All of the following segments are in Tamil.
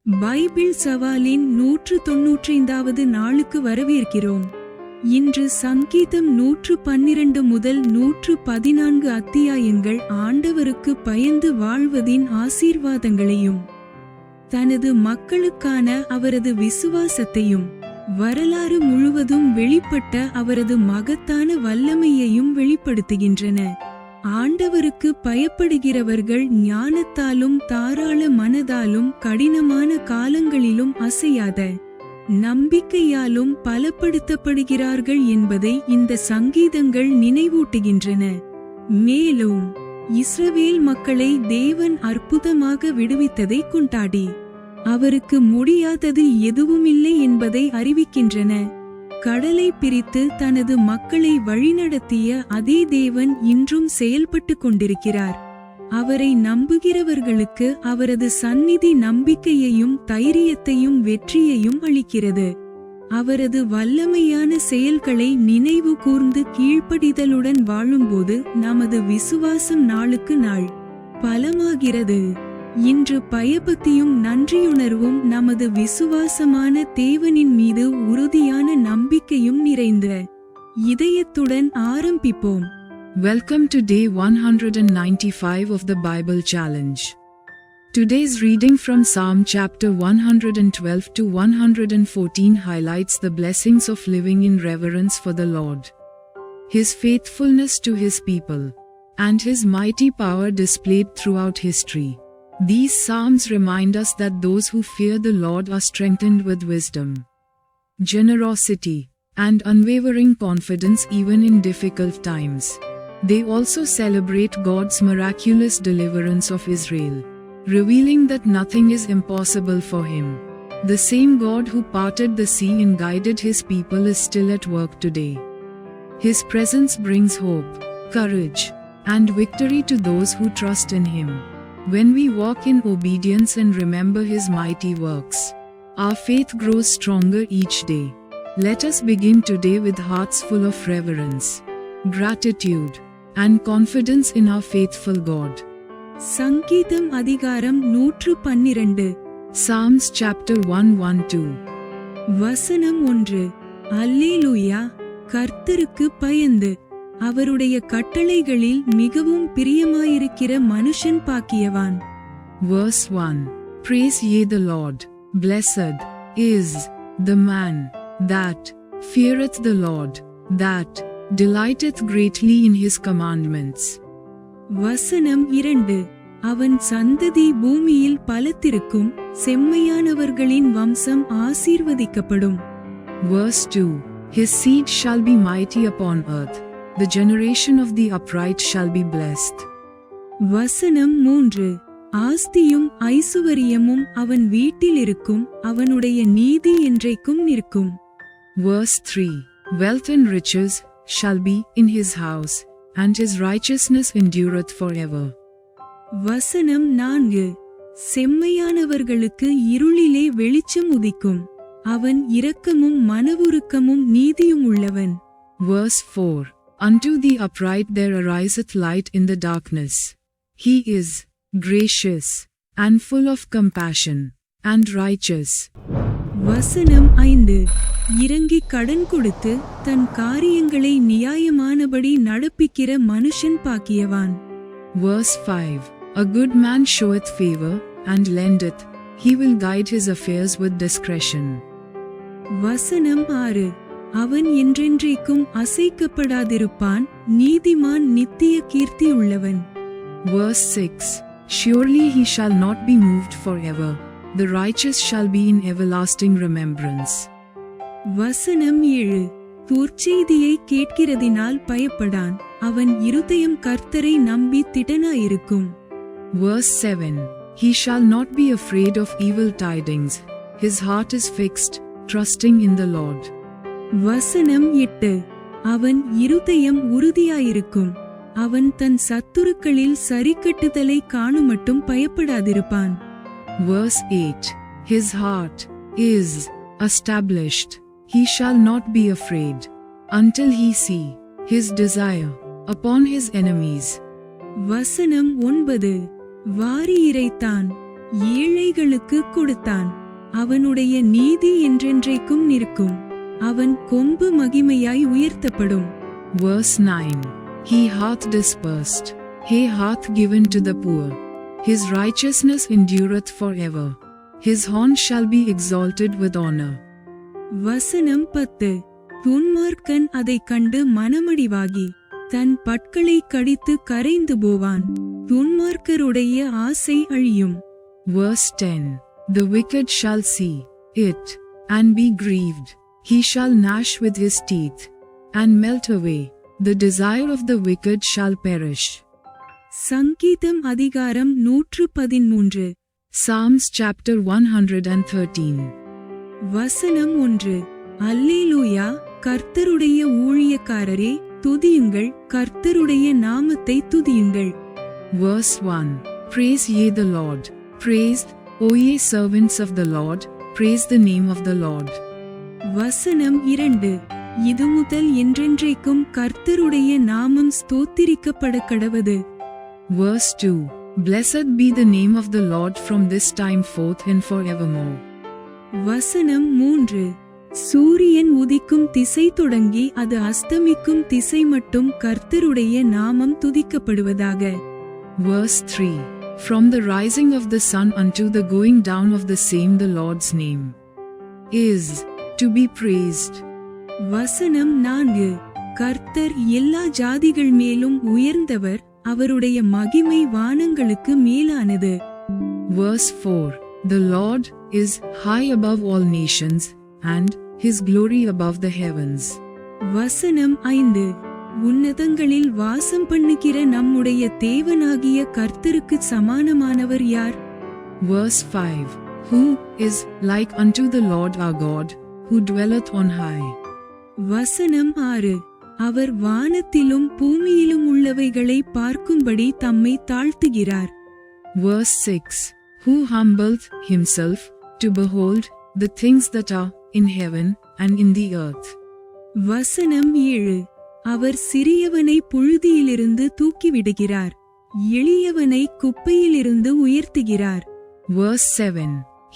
பைபிள் சவாலின் 195வது நாளுக்கு வரவேற்கிறோம். இன்று சங்கீதம் 112 முதல் 114 அத்தியாயங்கள் ஆண்டவருக்கு பயந்து வாழ்வதின் ஆசீர்வாதங்களையும் தனது மக்களுக்கான அவரது விசுவாசத்தையும் வரலாறு முழுவதும் வெளிப்பட்ட அவரது மகத்தான வல்லமையையும் வெளிப்படுத்துகின்றன. ஆண்டவருக்கு பயப்படுகிறவர்கள் ஞானத்தாலும் தாராள மனதாலும் கடினமான காலங்களிலும் அசையாத நம்பிக்கையாலும் பலப்படுத்தப்படுகிறார்கள் என்பதை இந்த சங்கீதங்கள் நினைவூட்டுகின்றன. மேலும் இஸ்ரவேல் மக்களை தேவன் அற்புதமாக விடுவித்ததை கொண்டாடி அவருக்கு முடியாதது எதுவுமில்லை என்பதை அறிவிக்கின்றன. கடலை பிரித்து தனது மக்களை வழிநடத்திய அதே தேவன் இன்றும் செயல்பட்டு கொண்டிருக்கிறார். அவரை நம்புகிறவர்களுக்கு அவரது சந்நிதி நம்பிக்கையையும் தைரியத்தையும் வெற்றியையும் அளிக்கிறது. அவரது வல்லமையான செயல்களை நினைவு கூர்ந்து கீழ்ப்படிதலுடன் வாழும்போது நமது விசுவாசம் நாளுக்கு நாள் பலமாகிறது. இன்று பயபக்தியும் நன்றியுணர்வும் நமது விசுவாசமான தேவனின் மீது உறுதியான நம்பிக்கையும் நிறைந்த இதயத்துடன் ஆரம்பிப்போம். Welcome to day 195 of the Bible Challenge. Today's reading from Psalm chapter 112 to 114 highlights the blessings of living in reverence for the Lord, His faithfulness to His people, and His mighty power displayed throughout history. These psalms remind us that those who fear the Lord are strengthened with wisdom, generosity, and unwavering confidence even in difficult times. They also celebrate God's miraculous deliverance of Israel, revealing that nothing is impossible for Him. The same God who parted the sea and guided His people is still at work today. His presence brings hope, courage, and victory to those who trust in Him. When we walk in obedience and remember His mighty works, our faith grows stronger each day. Let us begin today with hearts full of reverence, gratitude, and confidence in our faithful God. சங்கீதம் அதிகாரம் 112. Psalms chapter 112. வசனம் 1. அல்லேலூயா, கர்த்தருக்கு பயந்து அவருடைய கட்டளைகளில் மிகவும் பிரியமாயிருக்கிற மனுஷன் பாக்கியவான். Verse 1. Praise ye the Lord. Blessed is the man that feareth the Lord, that delighteth greatly in His commandments. வசனம் 2. அவன் சந்ததி பூமியில் பலத்திருக்கும், செம்மையானவர்களின் வம்சம் ஆசீர்வதிக்கப்படும். Verse 2. His seed shall be mighty upon earth. The generation of the upright shall be blessed. வசனம் 3. ஆஸ்தியும் ஐசுவரியமும் அவன் வீட்டில் இருக்கும், அவனுடைய நீதி என்றைக்கும் நிற்கும். Verse 3. Wealth and riches shall be in his house, and his righteousness endureth forever. வசனம் 4. செம்மையானவர்களுக்கு இருளிலே வெளிச்சம் உதிக்கும், அவன் இரக்கமும் மனவுருக்கமும் நீதியும் உள்ளவன். Verse 4. Unto the upright there ariseth light in the darkness. He is gracious, and full of compassion, and righteous. வசனம் 5. இறங்கி கடன் கொடுத்து தன் காரியங்களை நியாயமானபடி நடப்பிக்கிற மனுஷன் பாக்கியவான். Verse 5. A good man showeth favor, and lendeth. He will guide his affairs with discretion. வசனம் 6. அவன் என்றென்றைக்கும் அசைக்கப்படாதிருப்பான், நீதிமான் நித்திய கீர்த்தி உள்ளவன். Verse 6. Surely he shall not be moved forever. The righteous shall be in everlasting remembrance. வசனம் 7. துர்ச்செய்தியை கேட்கிறதினால் பயப்படான், அவன் இருதயம் கர்த்தரை நம்பி திடனாயிருக்கும். Verse 7. He shall not be afraid of evil tidings. His heart is fixed, trusting in the Lord. வசனம் 8. அவன் இருதயம் உறுதியாயிருக்கும், அவன் தன் சத்துருக்களில் சரிக்கட்டுதலை காணுமட்டும் பயப்படாதிருப்பான். Verse 8. His heart is established. He shall not be afraid, until he see his desire upon his enemies. வசனம் 9. வாரி இறைத்தான், ஏழைகளுக்கு கொடுத்தான். அவனுடைய நீதி என்றென்றைக்கும் நிற்கும். அவன் கொம்பு மகிமையாய் உயர்த்தப்படும். Verse 9. He hath dispersed, he hath given to the poor. His righteousness endureth forever. His horn shall be exalted with honor. வசனம் 10. துன்மார்க்கன் அதைக் கண்டு மனமடிவாகி தன் பற்களை கடித்து கரைந்து போவான். துன்மார்க்கருடைய ஆசை அழியும். Verse 10. The wicked shall see it, and be grieved. He shall gnash with his teeth, and melt away. The desire of the wicked shall perish. சங்கீதம் அதிகாரம் 113. Psalms chapter 113. வசனம் 1. அல்லேலூயா, கர்த்தருடைய ஊழியக்காரரே துதியுங்கள், கர்த்தருடைய நாமத்தை துதியுங்கள். Verse 1. Praise ye the Lord. Praise, O ye servants of the Lord, praise the name of the Lord. வசனம் 2. இது முதல் என்றென்றைக்கும் கர்த்தருடைய நாமம் ஸ்தோத்திரிக்கப்பட கடவது. Verse 2. Blessed be the name of the Lord from this time forth and forevermore. வசனம் 3. சூரியன் உதிக்கும் திசை தொடங்கி அது அஸ்தமிக்கும் திசை மட்டும் கர்த்தருடைய நாமம் துதிக்கப்படுவதாக. Verse 3. From the rising of the sun unto the going down of the same the Lord's name is to be praised. வசனம் 4. கர்த்தர் எல்லா ஜாதிகள் மேலும் உயர்ந்தவர், அவருடைய மகிமை வானங்களுக்கு மேலானது. Verse 4. The Lord is high above all nations, and his glory above the heavens. வசனம் 5. உன்னதங்களில் வாசம் பண்ணுகிற நம்முடைய தேவனாகிய கர்த்தருக்கு சமானமானவர் யார்? Verse 5. Who is like unto the Lord our God, who dwelleth on high? வசனம் 6. அவர் வானத்திலும் பூமியிலும் உள்ளவைகளை பார்க்கும்படி தம்மை தாழ்த்துகிறார். Verse 6. Who humbleth himself to behold the things that are in heaven and in the earth. வசனம் 7. அவர் சிறியவனை புழுதியிலிருந்து தூக்கிவிடுகிறார், எளியவனை குப்பையிலிருந்து உயர்த்துகிறார். Verse 7.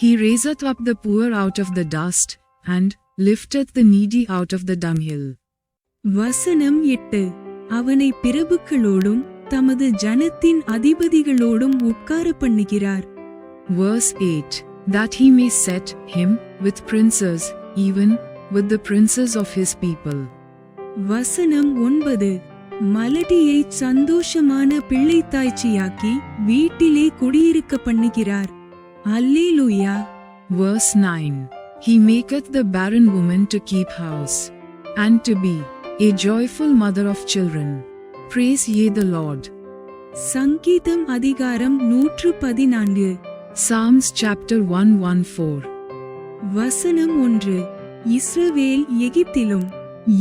He raiseth up the poor out of the dust, and lifteth the needy out of the dunghill. வசனம் 8. அவனை பிரபுக்களோடும் தமது ஜனத்தின் அதிபதிகளோடும் உட்கார பண்ணுகிறார். Verse 8. That he may set him with princes, even with the princes of his people. வசனம் 9. மலடியை சந்தோஷமான பிள்ளைத்தாய்ச்சியாக்கி வீட்டிலே குடியிருக்க பண்ணுகிறார். அல்லேலூயா. Verse 9. He maketh the barren woman to keep house, and to be a joyful mother of children. Praise ye the Lord. சங்கீதம் அதிகாரம் 114. Psalms chapter 114. வசனம் 1. இஸ்ரவேல் எகிப்திலும்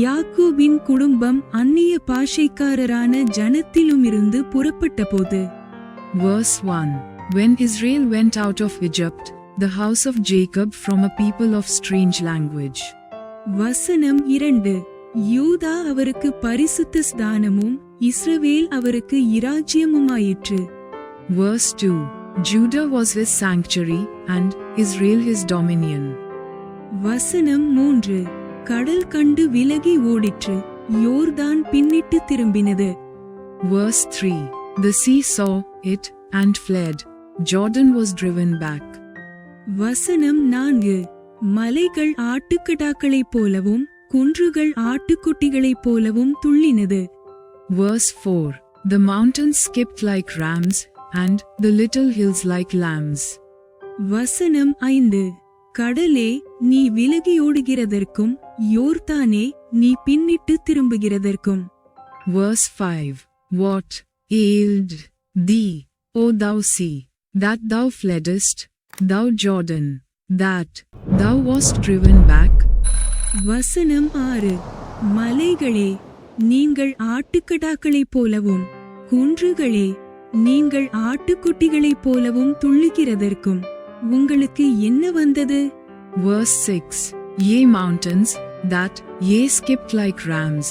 யாக்கோபின் குடும்பம் அந்நிய பாஷைக்காரரான ஜனத்திலுமிருந்து புறப்பட்டபோது. Verse 1. When Israel went out of Egypt, the house of Jacob from a people of strange language. வசனம் 2. யூதா அவருக்கு பரிசுத்த ஸ்தானமும் இஸ்ரவேல் அவருக்கு இராஜ்யமுமாயிற்று. Verse 2. Judah was his sanctuary, and Israel his dominion. வசனம் 3. கடல் கண்டு விலகி ஓடிற்று, யோர்தான் பின்னிட்டு திரும்பினது. Verse 3. The sea saw it, and fled. Jordan was driven back. வசனம் 4. மலைகள் ஆட்டுக்கடாக்களைப் போலவும் குன்றுகள் ஆட்டுக்குட்டிகளைப் போலவும் துள்ளினது. Verse 4. The mountains skipped like rams, and the little hills like lambs. வசனம் 5. கடலே நீ விலகி ஓடுகிறதற்கும் யோர்தானே நீ பின்னிட்டு திரும்புகிறதற்கும். Verse 5. What ailed thee, O thou sea, that thou fleddest, thou Jordan, that thou wast driven back? வசனம் 6. மலைகளே நீங்கள் ஆட்டுக்கடாக்களைப் போலவும் குன்றுகளே நீங்கள் ஆட்டுக்குட்டிகளைப் போலவும் துள்ளுகிறதற்கும் உங்களுக்கு என்ன வந்தது? Verse 6. Ye mountains, that ye skipped like rams,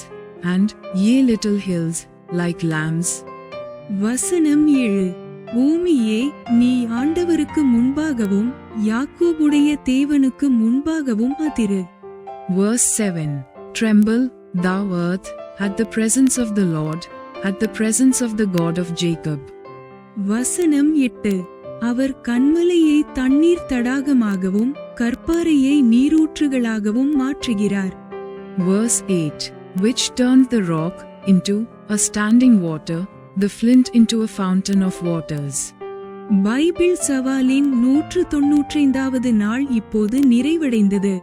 and ye little hills, like lambs. வசனம் 7. பூமியே, நீ ஆண்டவருக்கு முன்பாகவும் யாக்கோபுடைய தேவனுக்கு முன்பாகவும் அதிரு. Verse 7. Tremble, thou earth, at the presence of the Lord, at the presence of the God of Jacob. வசனம் 8. அவர் கன்மலையை தண்ணீர் தடாகமாகவும் கற்பாறையை நீரூற்றுகளாகவும் மாற்றுகிறார். Verse 8. Which turned the rock into a standing water, the flint into a fountain of waters. Bible சவாலின் 195வது நாள் இப்போது நிறைவடைந்தது.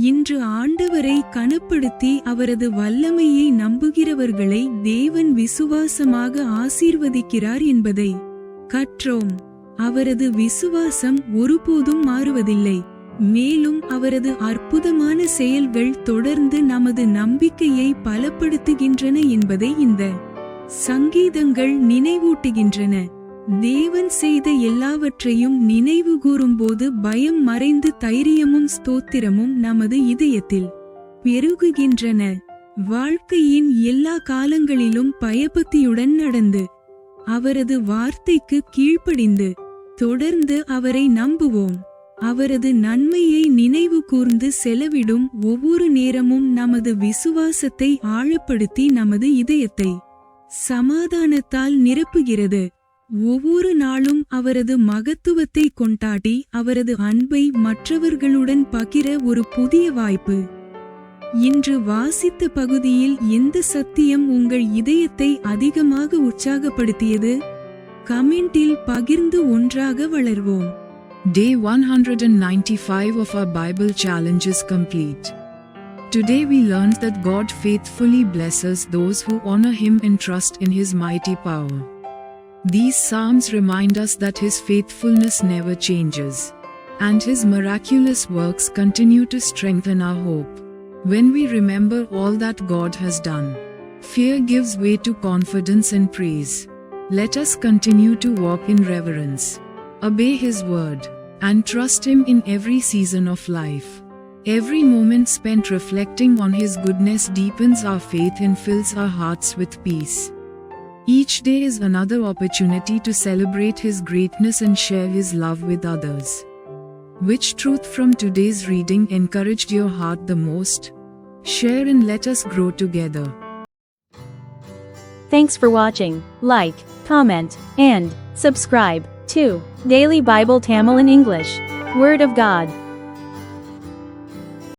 இன்று ஆண்டவரை கனப்படுத்தி அவரது வல்லமையை நம்புகிறவர்களை தேவன் விசுவாசமாக ஆசீர்வதிக்கிறார் என்பதை கற்றோம். அவரது விசுவாசம் ஒருபோதும் மாறுவதில்லை. மேலும் அவரது அற்புதமான செயல்கள் தொடர்ந்து நமது நம்பிக்கையை பலப்படுத்துகின்றன என்பதை இந்த சங்கீதங்கள் நினைவூட்டுகின்றன. தேவன் செய்த எல்லாவற்றையும் நினைவு கூறும்போது பயம் மறைந்து தைரியமும் ஸ்தோத்திரமும் நமது இதயத்தில் பெருகுகின்றன. வாழ்க்கையின் எல்லா காலங்களிலும் பயபக்தியுடன் நடந்து அவரது வார்த்தைக்கு கீழ்ப்படிந்து தொடர்ந்து அவரை நம்புவோம். அவரது நன்மையை நினைவு கூர்ந்து செலவிடும் ஒவ்வொரு நேரமும் நமது விசுவாசத்தை ஆழப்படுத்தி நமது இதயத்தை சமாதானத்தால் நிரப்புகிறது. ஒவ்வொரு நாளும் அவரது மகத்துவத்தை கொண்டாடி அவரது அன்பை மற்றவர்களுடன் பகிர ஒரு புதிய வாய்ப்பு. இன்று வாசித்த பகுதியில் எந்த சத்தியம் உங்கள் இதயத்தை அதிகமாக உற்சாகப்படுத்தியது? கமெண்டில் பகிர்ந்து ஒன்றாக வளர்வோம். Day 195 of our Bible challenge is complete. Today we learned that God faithfully blesses those who honor Him and trust in His mighty power. These Psalms remind us that His faithfulness never changes, and His miraculous works continue to strengthen our hope. When we remember all that God has done, fear gives way to confidence and praise. Let us continue to walk in reverence, obey His word, and trust Him in every season of life. Every moment spent reflecting on His goodness deepens our faith and fills our hearts with peace. Each day is another opportunity to celebrate His greatness and share His love with others. Which truth from today's reading encouraged your heart the most? Share and let us grow together. Thanks for watching. Like, comment, and subscribe to Daily Bible Tamil in English. Word of God.